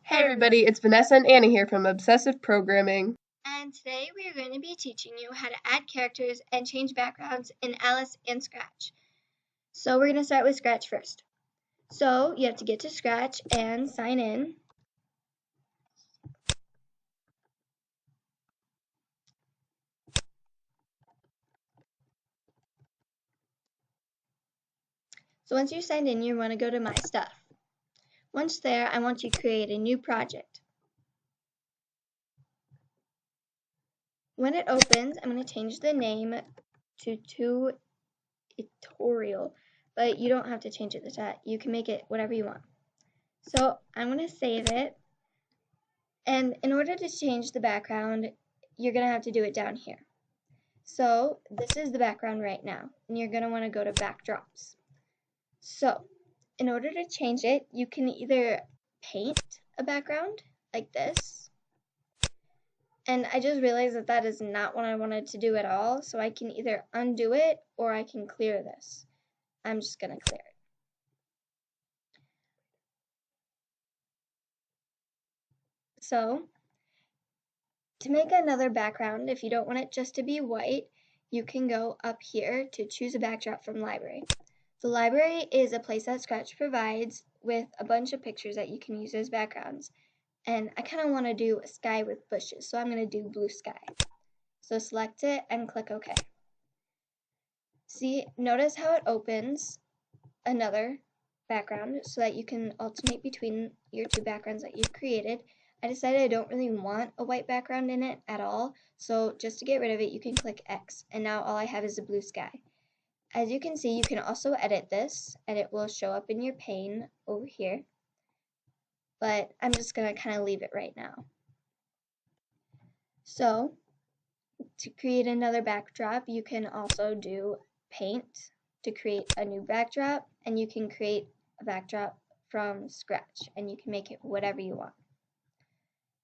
Hey everybody, it's Vanessa and Annie here from Obsessive Programming. And today we are going to be teaching you how to add characters and change backgrounds in Alice and Scratch. So we're going to start with Scratch first. So you have to get to Scratch and sign in. So once you're signed in, you want to go to My Stuff. Once there, I want you to create a new project. When it opens, I'm going to change the name to Tutorial, but you don't have to change it to that. You can make it whatever you want. So I'm going to save it. And in order to change the background, you're going to have to do it down here. So this is the background right now, and you're going to want to go to backdrops. So in order to change it, you can either paint a background like this, and I just realized that that is not what I wanted to do at all, so I can either undo it or I can clear this. I'm just going to clear it. So to make another background, if you don't want it just to be white, you can go up here to choose a backdrop from library. The library is a place that Scratch provides with a bunch of pictures that you can use as backgrounds. And I kind of want to do a sky with bushes, so I'm going to do blue sky. So select it and click OK. See, notice how it opens another background so that you can alternate between your two backgrounds that you've created. I decided I don't really want a white background in it at all, so just to get rid of it, you can click X, and now all I have is a blue sky. As you can see, you can also edit this, and it will show up in your pane over here, but I'm just going to kind of leave it right now. So, to create another backdrop, you can also do paint to create a new backdrop, and you can create a backdrop from scratch, and you can make it whatever you want.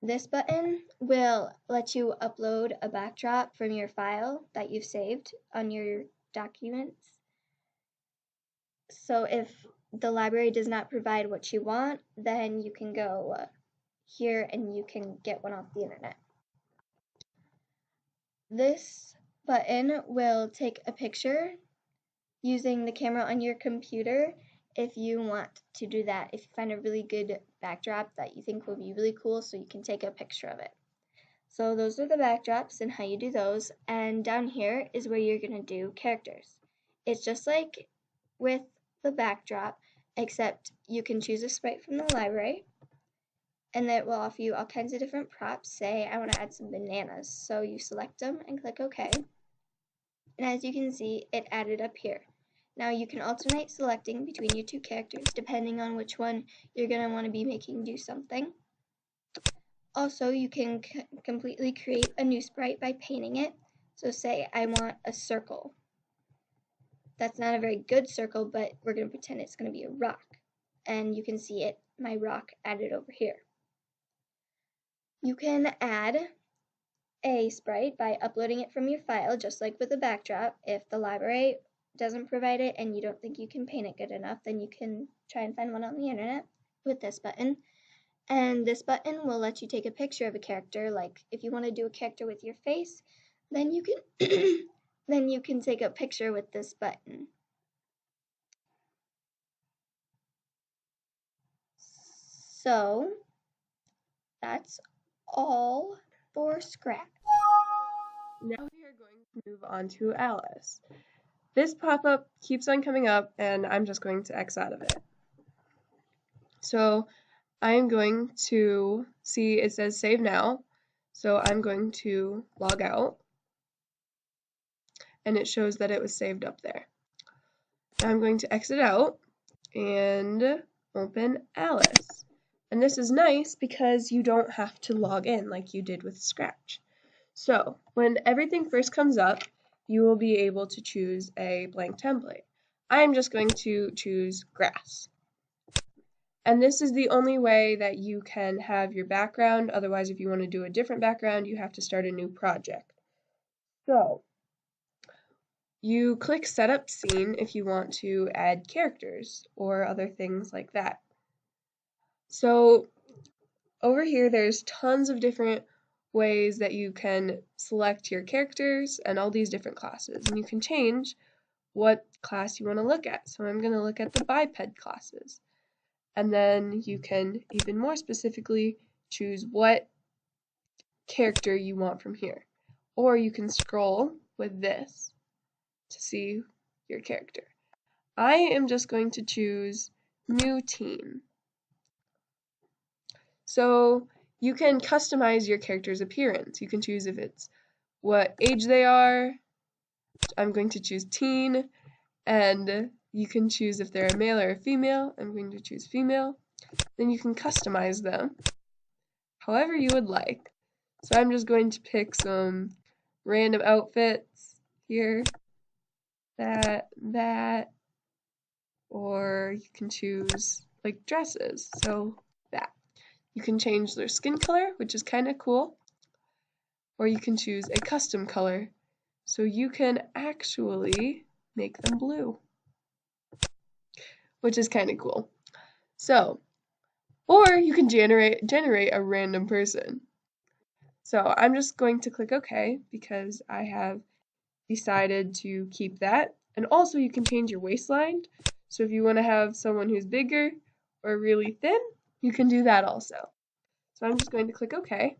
This button will let you upload a backdrop from your file that you've saved on your documents. So if the library does not provide what you want, then you can go here and you can get one off the internet. This button will take a picture using the camera on your computer if you want to do that, if you find a really good backdrop that you think will be really cool, so you can take a picture of it. So those are the backdrops and how you do those, and down here is where you're going to do characters. It's just like with the backdrop, except you can choose a sprite from the library, and it will offer you all kinds of different props. Say I want to add some bananas, so you select them and click OK. And as you can see, it added up here. Now you can alternate selecting between your two characters depending on which one you're going to want to be making do something. Also, you can completely create a new sprite by painting it. So say I want a circle. That's not a very good circle, but we're going to pretend it's going to be a rock. And you can see it, my rock added over here. You can add a sprite by uploading it from your file, just like with a backdrop. If the library doesn't provide it and you don't think you can paint it good enough, then you can try and find one on the internet with this button. And this button will let you take a picture of a character. Like if you want to do a character with your face, then you can then you can take a picture with this button. So that's all for Scratch. Now we are going to move on to Alice. This pop-up keeps on coming up, and I'm just going to X out of it. So I'm going to see it says save now, so I'm going to log out, and it shows that it was saved up there. Now I'm going to exit out and open Alice. And this is nice because you don't have to log in like you did with Scratch. So when everything first comes up, you will be able to choose a blank template. I'm just going to choose grass. And this is the only way that you can have your background. Otherwise, if you want to do a different background, you have to start a new project. So you click Setup Scene if you want to add characters or other things like that. So over here there's tons of different ways that you can select your characters and all these different classes, and you can change what class you want to look at. So I'm going to look at the biped classes, and then you can even more specifically choose what character you want from here, or you can scroll with this to see your character. I am just going to choose new teen. So you can customize your character's appearance. You can choose if it's what age they are. I'm going to choose teen, and you can choose if they're a male or a female. I'm going to choose female. Then you can customize them however you would like. So I'm just going to pick some random outfits here, that, or you can choose like dresses, so that. You can change their skin color, which is kind of cool, or you can choose a custom color, so you can actually make them blue, which is kind of cool. So, or you can generate a random person. So I'm just going to click OK because I have decided to keep that. And also you can change your waistline. So if you want to have someone who's bigger or really thin, you can do that also. So I'm just going to click OK.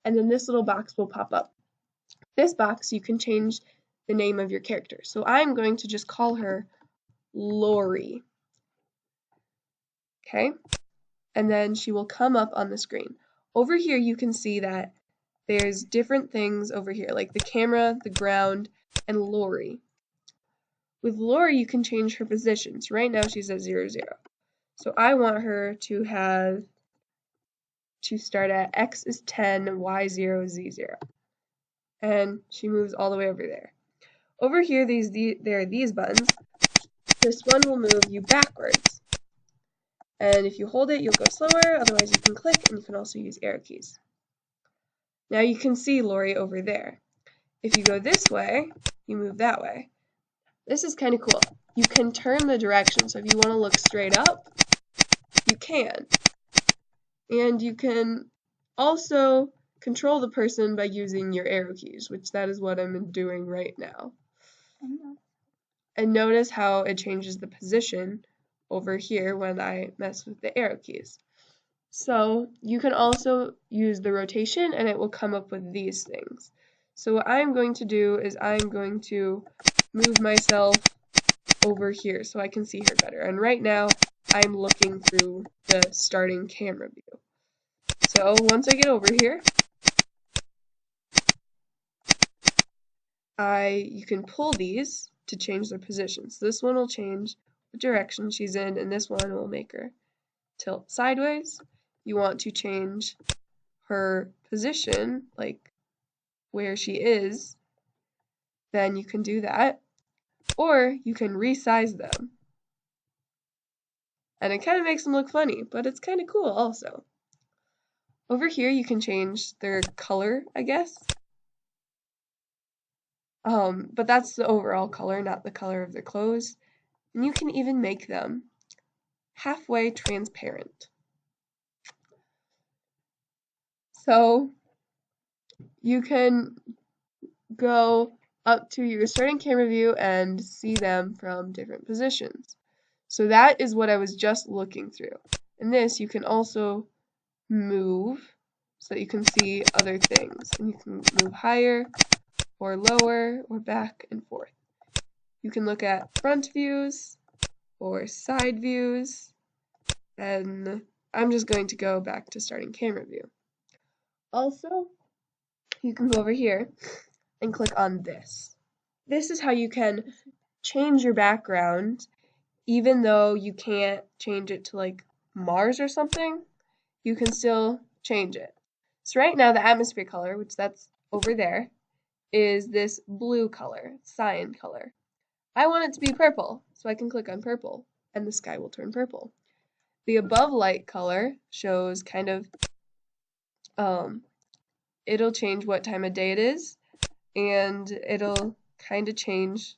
And then this little box will pop up. This box, you can change the name of your character. So I'm going to just call her Lori. Okay? And then she will come up on the screen. Over here you can see that there's different things over here, like the camera, the ground, and Lori. With Lori, you can change her positions. Right now she's at 0, 0. So I want her to start at X is 10, Y 0, Z 0. And she moves all the way over there. Over here, there are these buttons. This one will move you backwards. And if you hold it, you'll go slower. Otherwise, you can click, and you can also use arrow keys. Now you can see Lori over there. If you go this way, you move that way. This is kind of cool. You can turn the direction, so if you want to look straight up, you can. And you can also control the person by using your arrow keys, which that is what I'm doing right now. And notice how it changes the position over here when I mess with the arrow keys. So you can also use the rotation and it will come up with these things. So what I'm going to do is I'm going to move myself over here so I can see her better. And right now I'm looking through the starting camera view. So once I get over here, you can pull these to change their positions. So this one will change the direction she's in, and this one will make her tilt sideways. You want to change her position, like where she is, then you can do that. Or you can resize them. And it kind of makes them look funny, but it's kind of cool also. Over here you can change their color, I guess. But that's the overall color, not the color of their clothes. And you can even make them halfway transparent. So you can go up to your starting camera view and see them from different positions. So that is what I was just looking through. In this, you can also move so that you can see other things. And you can move higher or lower or back and forth. You can look at front views or side views. And I'm just going to go back to starting camera view. Also, you can go over here and click on this. This is how you can change your background even though you can't change it to like Mars or something. You can still change it. So right now the atmosphere color, which that's over there, is this blue color, cyan color. I want it to be purple, so I can click on purple and the sky will turn purple. The above light color shows kind of it'll change what time of day it is, and it'll kind of change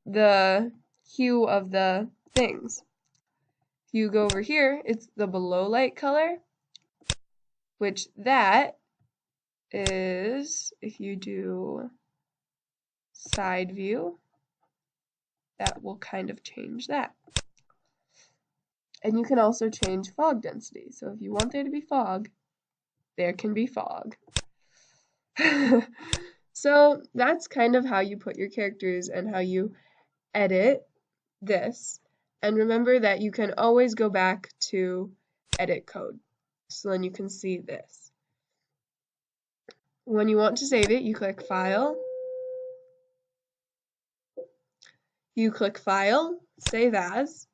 the hue of the things. If you go over here, it's the below light color, which that is, if you do side view, that will kind of change that. And you can also change fog density. So if you want there to be fog, there can be fog. So that's kind of how you put your characters and how you edit this. And remember that you can always go back to edit code. So then you can see this. When you want to save it, you click File. You click File, Save As,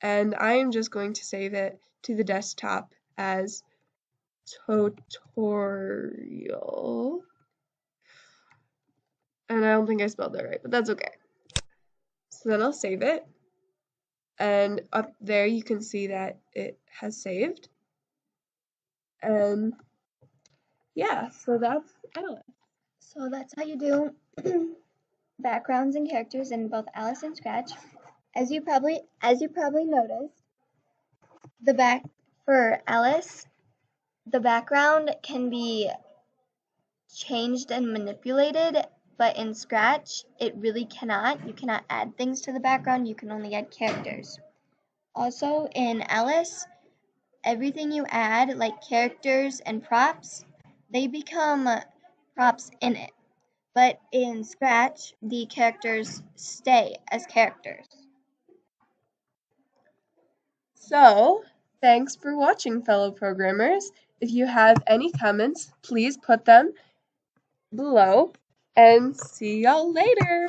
and I am just going to save it to the desktop as tutorial. And I don't think I spelled that right, but that's okay. So then I'll save it. And up there you can see that it has saved. And yeah, so that's Alice. So that's how you do backgrounds and characters in both Alice and Scratch. As you probably noticed, for Alice, the background can be changed and manipulated, but in Scratch, it really cannot. You cannot add things to the background, you can only add characters. Also, in Alice, everything you add, like characters and props, they become props in it. But in Scratch, the characters stay as characters. So, thanks for watching, fellow programmers. If you have any comments, please put them below, and see y'all later.